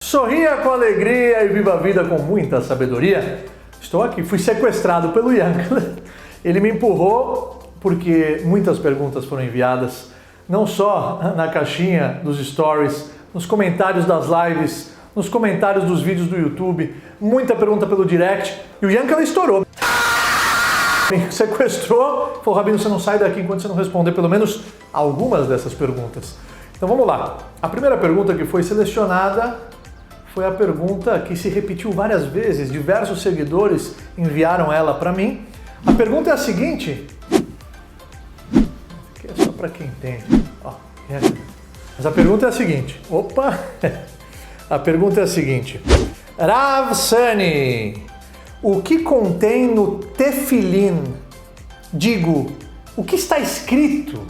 Sorria com alegria e viva a vida com muita sabedoria. Estou aqui, fui sequestrado pelo Yankele. Ele me empurrou porque muitas perguntas foram enviadas, não só na caixinha dos stories, nos comentários das lives, nos comentários dos vídeos do YouTube, muita pergunta pelo direct, e o Yankele estourou. Me sequestrou, falou: Rabino, você não sai daqui enquanto você não responder pelo menos algumas dessas perguntas. Então vamos lá. A primeira pergunta que foi selecionada foi a pergunta que se repetiu várias vezes, diversos seguidores enviaram ela para mim. A pergunta é a seguinte, que é só para quem entende. Mas a pergunta é a seguinte, a pergunta é a seguinte: Rav Sani, o que contém no Tefilin? Digo, o que está escrito?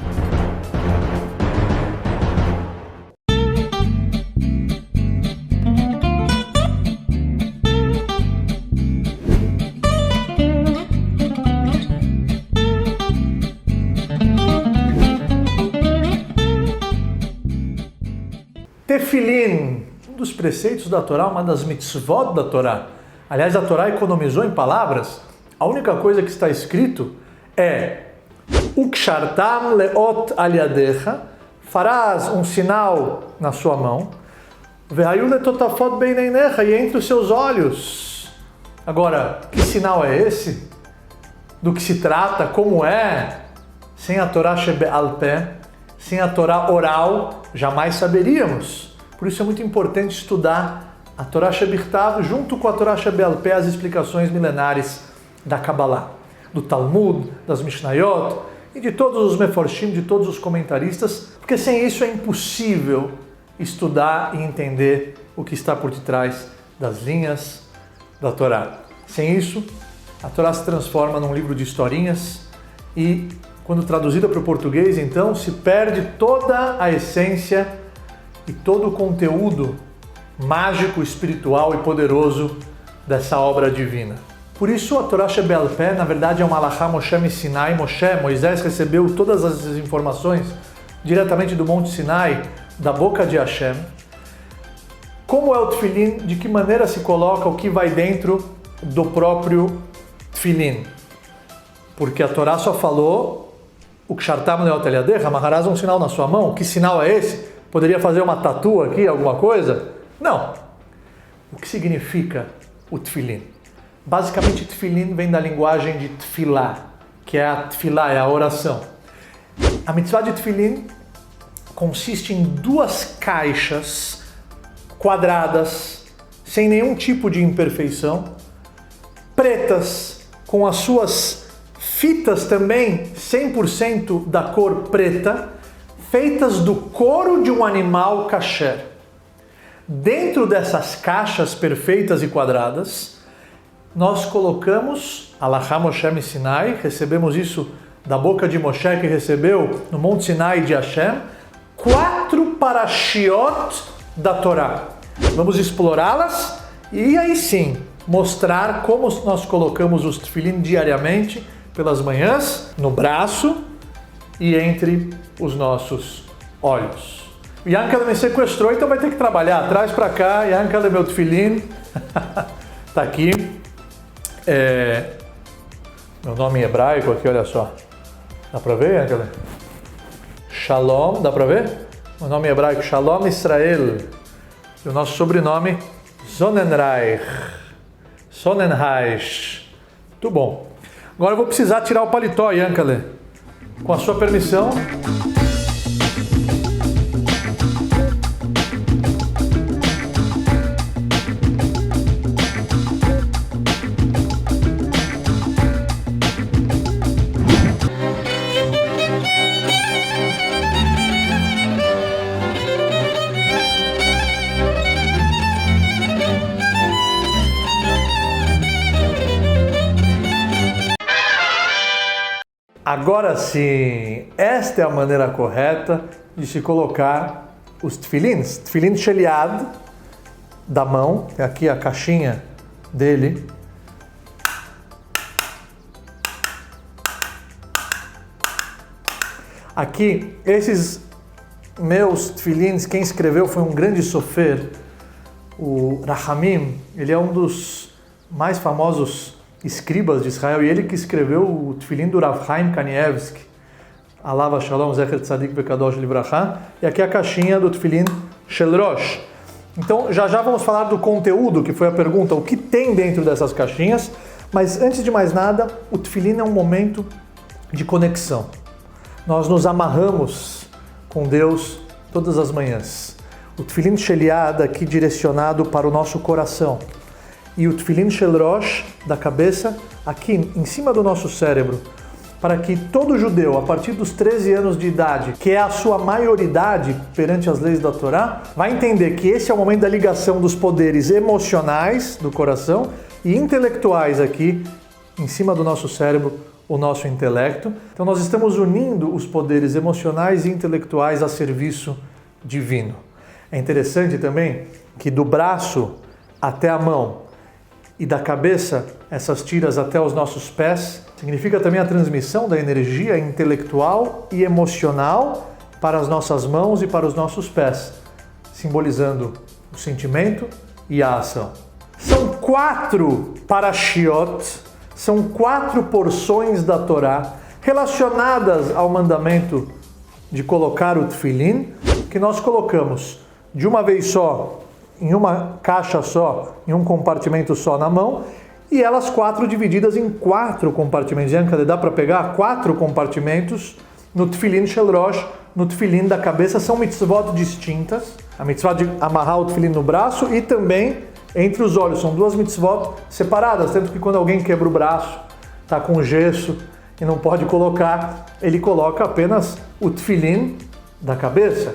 Tefilin, um dos preceitos da Torá, uma das mitzvot da Torá. Aliás, a Torá economizou em palavras. A única coisa que está escrito é Ukshartam leot al yadecha, farás um sinal na sua mão, ve'ayu letotafot beineinecha, e entre os seus olhos. Agora, que sinal é esse? Do que se trata? Como é? Sem a Torá shebe'al peh, sem a Torá oral, jamais saberíamos. Por isso é muito importante estudar a Torá Shebichtav junto com a Torá Shebe'al Peh, as explicações milenares da Kabbalah, do Talmud, das Mishnayot e de todos os Meforshim, de todos os comentaristas, porque sem isso é impossível estudar e entender o que está por detrás das linhas da Torá. Sem isso, a Torá se transforma num livro de historinhas e, quando traduzida para o português, então, se perde toda a essência e todo o conteúdo mágico, espiritual e poderoso dessa obra divina. Por isso, a Torá Shebe'al Peh, na verdade, é uma Halachá Moshe Sinai. Moisés recebeu todas as informações diretamente do Monte Sinai, da boca de Hashem. Como é o Tefilin? De que maneira se coloca o que vai dentro do próprio Tefilin? Porque a Torá só falou o Kshartam leot al yadecha, amarrarás um sinal na sua mão. Que sinal é esse? Poderia fazer uma tatu aqui, alguma coisa? Não. O que significa o Tefilin? Basicamente, Tefilin vem da linguagem de Tefilá, que é a Tefilá, é a oração. A mitzvah de Tefilin consiste em duas caixas quadradas, sem nenhum tipo de imperfeição, pretas, com as suas fitas também 100% da cor preta, feitas do couro de um animal kasher. Dentro dessas caixas perfeitas e quadradas, nós colocamos Halachá Moshe Sinai, recebemos isso da boca de Moshe, que recebeu no Monte Sinai de Hashem, 4 parashiot da Torá. Vamos explorá-las e aí sim mostrar como nós colocamos os tefilin diariamente, pelas manhãs, no braço e entre os nossos olhos. O Yankele me sequestrou, então vai ter que trabalhar. Traz para cá, Yankele, meu tefilin. Tá aqui. Meu nome em hebraico aqui, olha só. Dá para ver, Yankele? Shalom, dá para ver? Meu nome em hebraico, Shalom Israel. E o nosso sobrenome, Sonnenreich. Sonnenreich. Muito bom. Agora eu vou precisar tirar o paletó, Yankele. Com a sua permissão. Agora sim, esta é a maneira correta de se colocar os tefilins. Tefilin sheliad, da mão, aqui a caixinha dele. Aqui, esses meus tefilins, quem escreveu foi um grande sofer, O Rahamim, ele é um dos mais famosos escribas de Israel, e ele que escreveu o Tefilin do Rav Chaim Kanievsky, Alava Shalom Zecher Tzadik Vekadosh Livracha, e aqui é a caixinha do Tefilin Shel Rosh. Então já vamos falar do conteúdo, que foi a pergunta, o que tem dentro dessas caixinhas, mas antes de mais nada, o Tefilin é um momento de conexão. Nós nos amarramos com Deus todas as manhãs. O Tefilin Sheliad aqui direcionado para o nosso coração. E o Tefilin Shel Rosh, da cabeça, aqui em cima do nosso cérebro, para que todo judeu, a partir dos 13 anos de idade, que é a sua maioridade perante as leis da Torá, vai entender que esse é o momento da ligação dos poderes emocionais do coração e intelectuais aqui, em cima do nosso cérebro, o nosso intelecto. Então nós estamos unindo os poderes emocionais e intelectuais a serviço divino. É interessante também que do braço até a mão e da cabeça, essas tiras até os nossos pés, significa também a transmissão da energia intelectual e emocional para as nossas mãos e para os nossos pés, simbolizando o sentimento e a ação. São 4 parashiot, são 4 porções da Torá relacionadas ao mandamento de colocar o tefilin, que nós colocamos de uma vez só, em uma caixa só, em um compartimento só na mão, e elas 4 divididas em 4 compartimentos. Dá para pegar 4 compartimentos no Tefilin Shel Rosh, no Tefilin da cabeça. São mitzvot distintas. A mitzvah de amarrar o tefilin no braço e também entre os olhos. São 2 mitzvot separadas, tanto que quando alguém quebra o braço, está com gesso e não pode colocar, ele coloca apenas o tefilin da cabeça.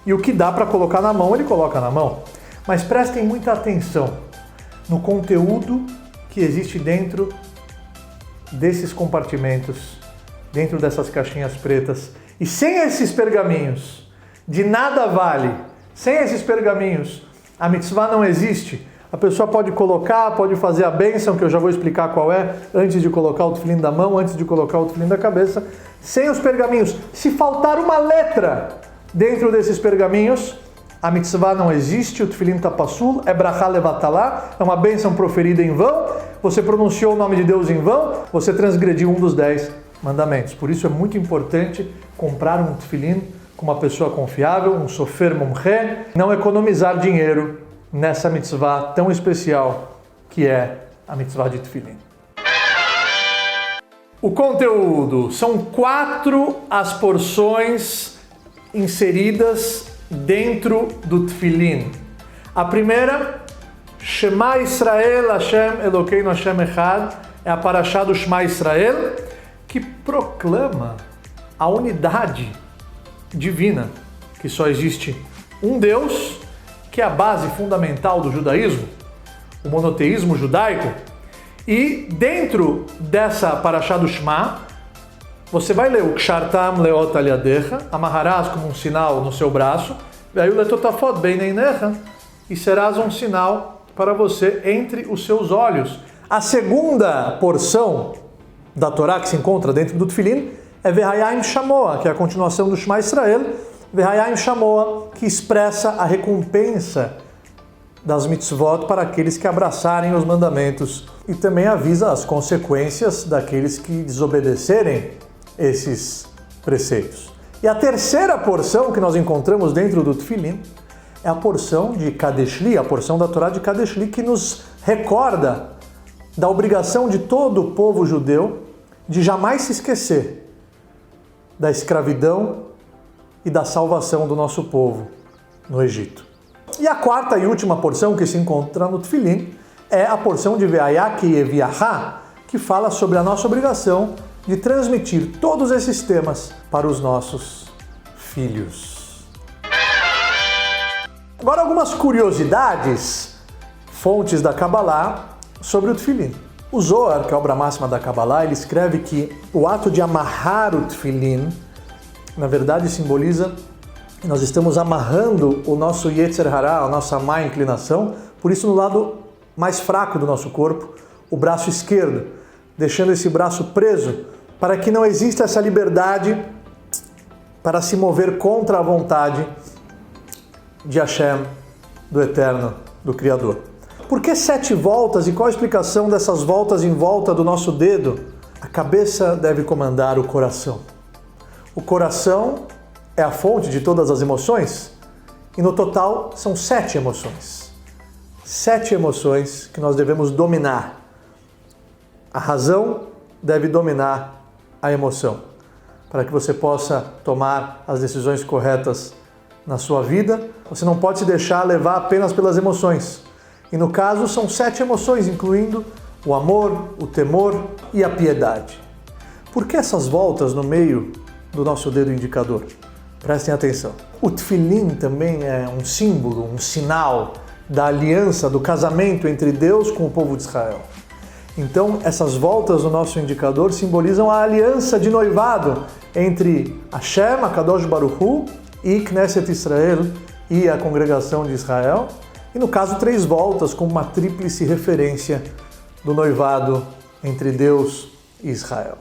E o que dá para colocar na mão, ele coloca na mão. Mas prestem muita atenção no conteúdo que existe dentro desses compartimentos, dentro dessas caixinhas pretas. E sem esses pergaminhos, de nada vale. Sem esses pergaminhos, a mitzvah não existe. A pessoa pode colocar, pode fazer a bênção, que eu já vou explicar qual é, antes de colocar o tefilin da mão, antes de colocar o tefilin da cabeça. Sem os pergaminhos, se faltar uma letra dentro desses pergaminhos, a mitzvah não existe, o tefilin tá passul, é brachá levatalá, é uma bênção proferida em vão, você pronunciou o nome de Deus em vão, você transgrediu um dos 10 mandamentos. Por isso é muito importante comprar um tefilin com uma pessoa confiável, um sofer mumche, não economizar dinheiro nessa mitzvah tão especial que é a mitzvah de tefilin. O conteúdo, são 4 as porções inseridas dentro do tefilin. A primeira, Shema Israel, Hashem Elokeinu Hashem Echad, é a parashá do Shema Israel, que proclama a unidade divina, que só existe um Deus, que é a base fundamental do judaísmo, o monoteísmo judaico. E dentro dessa parashá do Shema, você vai ler o Kshartam Leot Aliadecha, amarrarás como um sinal no seu braço, e aí o Letotafot Beineinecha, e serás um sinal para você entre os seus olhos. A segunda porção da Torá que se encontra dentro do Tefilin é Vehayim Shamoa, que é a continuação do Shema Israel, Vehayim Shamoa, que expressa a recompensa das mitzvot para aqueles que abraçarem os mandamentos, e também avisa as consequências daqueles que desobedecerem esses preceitos. E a terceira porção que nós encontramos dentro do Tefilin é a porção de Kadeshli, a porção da Torá de Kadeshli, que nos recorda da obrigação de todo o povo judeu de jamais se esquecer da escravidão e da salvação do nosso povo no Egito. E a quarta e última porção que se encontra no Tefilin é a porção de Ve'ayaki Eviahá, que fala sobre a nossa obrigação de transmitir todos esses temas para os nossos filhos. Agora algumas curiosidades, fontes da Kabbalah, sobre o Tefilin. O Zohar, que é a obra máxima da Kabbalah, ele escreve que o ato de amarrar o Tefilin, na verdade, simboliza que nós estamos amarrando o nosso Yetzer Hará, a nossa má inclinação, por isso no lado mais fraco do nosso corpo, o braço esquerdo, deixando esse braço preso, para que não exista essa liberdade para se mover contra a vontade de Hashem, do Eterno, do Criador. Por que 7 voltas e qual a explicação dessas voltas em volta do nosso dedo? A cabeça deve comandar o coração. O coração é a fonte de todas as emoções e no total são 7 emoções. 7 emoções que nós devemos dominar. A razão deve dominar a emoção, para que você possa tomar as decisões corretas na sua vida. Você não pode se deixar levar apenas pelas emoções. E no caso são 7 emoções, incluindo o amor, o temor e a piedade. Por que essas voltas no meio do nosso dedo indicador? Prestem atenção. O tefilim também é um símbolo, um sinal da aliança, do casamento entre Deus com o povo de Israel. Então, essas voltas no nosso indicador simbolizam a aliança de noivado entre Hashem, a Kadosh Baruch Hu, e Knesset Israel, e a congregação de Israel. E no caso, 3 voltas com uma tríplice referência do noivado entre Deus e Israel.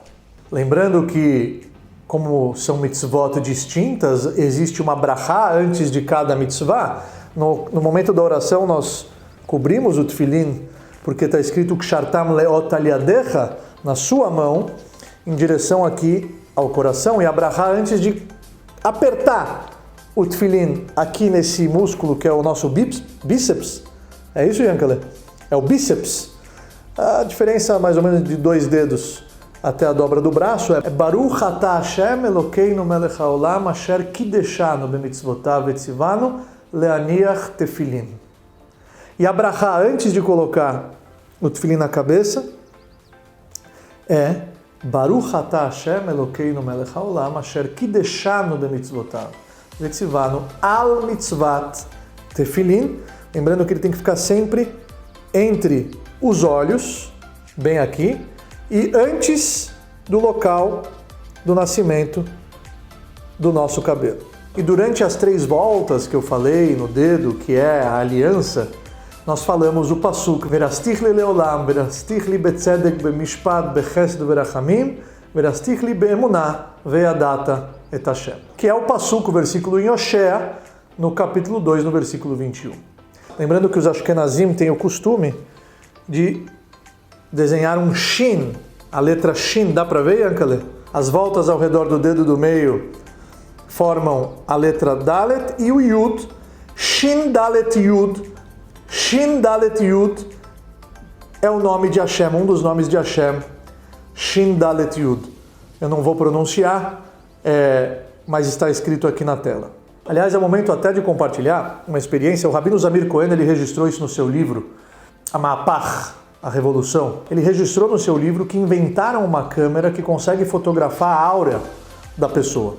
Lembrando que, como são mitzvot distintas, existe uma brachá antes de cada mitzvah. No momento da oração, nós cobrimos o tefilim, porque está escrito Kshartam leot al yadecha, na sua mão, em direção aqui ao coração, e a brachá antes de apertar o tefilim aqui nesse músculo que é o nosso bíceps. É isso, Yankele? É o bíceps. A diferença mais ou menos de 2 dedos até a dobra do braço é Baruch atah Hashem Elokeinu melech haolam asher kideshanu b'mitzvotav etzivanu leaniach tefilim. E a brachá antes de colocar o tefilim na cabeça é Baruch atah Hashem Elokeinu melech haolam asher kideshanu b'mitzvotav etzivanu al mitzvat tefilim. Lembrando que ele tem que ficar sempre entre os olhos, bem aqui, e antes do local do nascimento do nosso cabelo. E durante as 3 voltas que eu falei no dedo, que é a aliança, nós falamos o pasuk Verastich li leolam, verastich li betzedek bemishpat bechesed verachamim, verastich li beemunah ve'adata et Hashem. Que é o pasuk, o versículo em Oshea, no capítulo 2, no versículo 21. Lembrando que os Ashkenazim têm o costume de desenhar um shin, a letra shin, dá para ver, Yankele? As voltas ao redor do dedo do meio formam a letra dalet e o yud, shin dalet yud. Shin dalet yud é o nome de Hashem, um dos nomes de Hashem, shin dalet yud. Eu não vou pronunciar, mas está escrito aqui na tela. Aliás, é o momento até de compartilhar uma experiência. O Rabino Zamir Cohen, ele registrou isso no seu livro, a Ma'apach, a Revolução. Ele registrou no seu livro que inventaram uma câmera que consegue fotografar a aura da pessoa.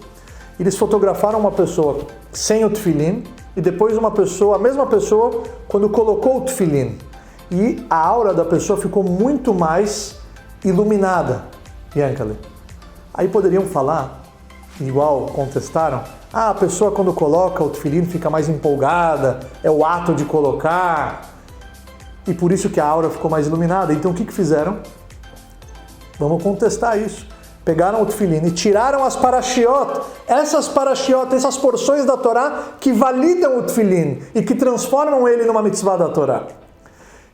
Eles fotografaram uma pessoa sem o tefilim e depois a mesma pessoa, quando colocou o tefilim. E a aura da pessoa ficou muito mais iluminada. Yankele. Aí poderiam falar, igual contestaram, a pessoa quando coloca o tefilim fica mais empolgada, é o ato de colocar, e por isso que a aura ficou mais iluminada. Então o que fizeram? Vamos contestar isso. Pegaram o tefilim e tiraram as parashiot, essas porções da Torá que validam o tefilim e que transformam ele numa mitzvah da Torá.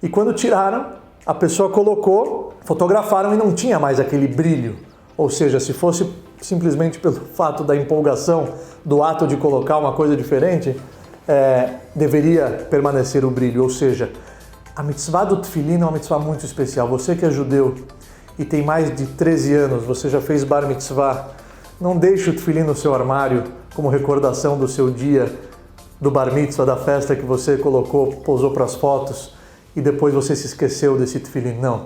E quando tiraram, a pessoa colocou, fotografaram e não tinha mais aquele brilho. Ou seja, se fosse simplesmente pelo fato da empolgação, do ato de colocar uma coisa diferente, deveria permanecer o brilho. Ou seja, a mitzvah do tefilim é uma mitzvah muito especial. Você que é judeu e tem mais de 13 anos, você já fez bar mitzvah, não deixe o tefilim no seu armário como recordação do seu dia, do bar mitzvah, da festa que você colocou, posou para as fotos e depois você se esqueceu desse tefilim. Não.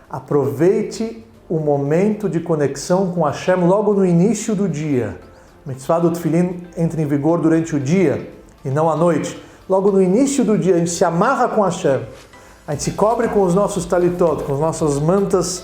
Aproveite o momento de conexão com Hashem logo no início do dia. A mitzvah do tefilim entra em vigor durante o dia e não à noite. Logo no início do dia, a gente se amarra com Hashem, a gente se cobre com os nossos talitot, com as nossas mantas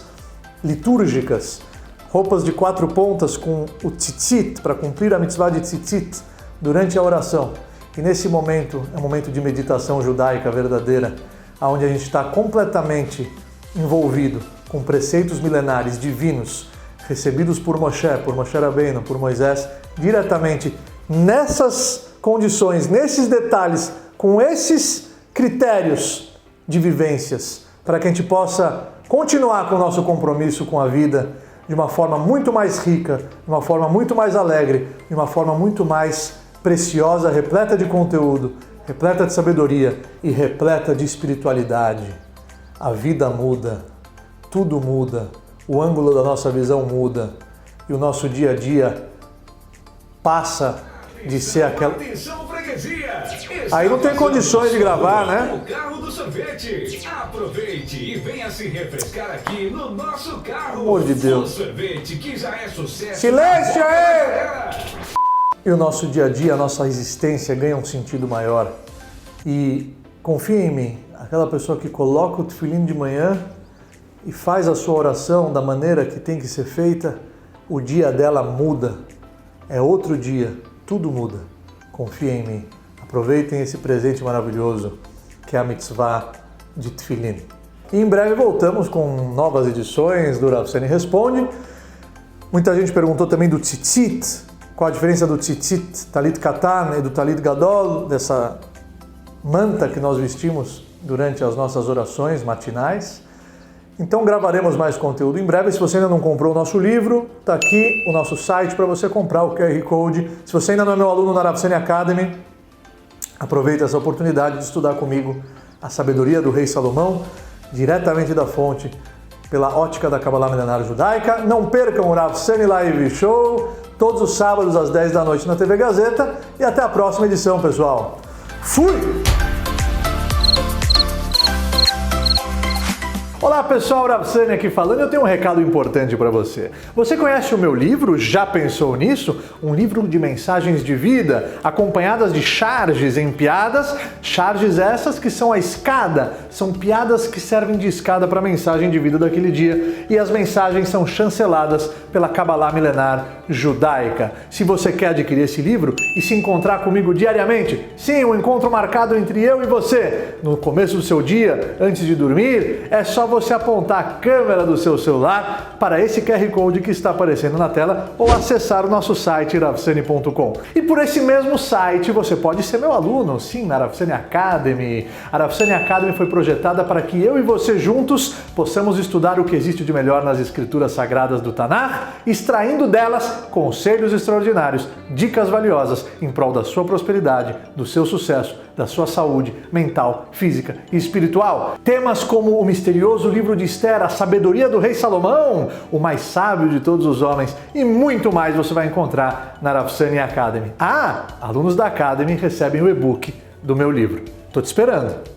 litúrgicas, roupas de 4 pontas com o tzitzit, para cumprir a mitzvah de tzitzit durante a oração. E nesse momento, é um momento de meditação judaica verdadeira, onde a gente está completamente envolvido com preceitos milenares divinos, recebidos por Moshe Rabbeinu, por Moisés, diretamente nessas condições, nesses detalhes, com esses critérios de vivências para que a gente possa continuar com o nosso compromisso com a vida de uma forma muito mais rica, de uma forma muito mais alegre, de uma forma muito mais preciosa, repleta de conteúdo, repleta de sabedoria e repleta de espiritualidade. A vida muda, tudo muda, o ângulo da nossa visão muda e o nosso dia a dia passa de ser aquela... Aí não tem condições de gravar, né? O carro do sorvete. Aproveite e venha se refrescar aqui no nosso carro. Pelo amor de Deus. O sorvete que já é sucesso. Silêncio aí! E o nosso dia a dia, a nossa existência ganha um sentido maior. E confia em mim, aquela pessoa que coloca o tefilim de manhã e faz a sua oração da maneira que tem que ser feita, o dia dela muda. É outro dia, tudo muda. Confia em mim. Aproveitem esse presente maravilhoso que é a mitzvah de tefilim. E em breve voltamos com novas edições do Rav Seni Responde. Muita gente perguntou também do tzitzit, qual a diferença do tzitzit talit katan e do talit gadol, dessa manta que nós vestimos durante as nossas orações matinais. Então gravaremos mais conteúdo em breve. Se você ainda não comprou o nosso livro, está aqui o nosso site para você comprar o QR Code. Se você ainda não é meu aluno na Rav Seni Academy, aproveite essa oportunidade de estudar comigo a sabedoria do rei Salomão, diretamente da fonte, pela ótica da Kabbalah milenar judaica. Não percam o Rav Seni Live Show, todos os sábados às 10 da noite na TV Gazeta. E até a próxima edição, pessoal. Fui! Olá pessoal, Rav Seni aqui falando. Eu tenho um recado importante para você. Você conhece o meu livro? Já pensou nisso? Um livro de mensagens de vida, acompanhadas de charges em piadas. Charges essas que são a escada, são piadas que servem de escada para a mensagem de vida daquele dia. E as mensagens são chanceladas pela Kabbalah milenar judaica. Se você quer adquirir esse livro e se encontrar comigo diariamente, sim, um encontro marcado entre eu e você, no começo do seu dia, antes de dormir, é só você apontar a câmera do seu celular para esse QR Code que está aparecendo na tela ou acessar o nosso site ravseni.com. E por esse mesmo site você pode ser meu aluno, sim, na Rav Seni Academy. A Rav Seni Academy foi projetada para que eu e você juntos possamos estudar o que existe de melhor nas escrituras sagradas do Tanakh, extraindo delas conselhos extraordinários, dicas valiosas em prol da sua prosperidade, do seu sucesso, da sua saúde mental, física e espiritual. Temas como o misterioso livro de Esther, a sabedoria do rei Salomão, o mais sábio de todos os homens e muito mais você vai encontrar na Rav Seni Academy. Ah, alunos da Academy recebem o e-book do meu livro. Tô te esperando!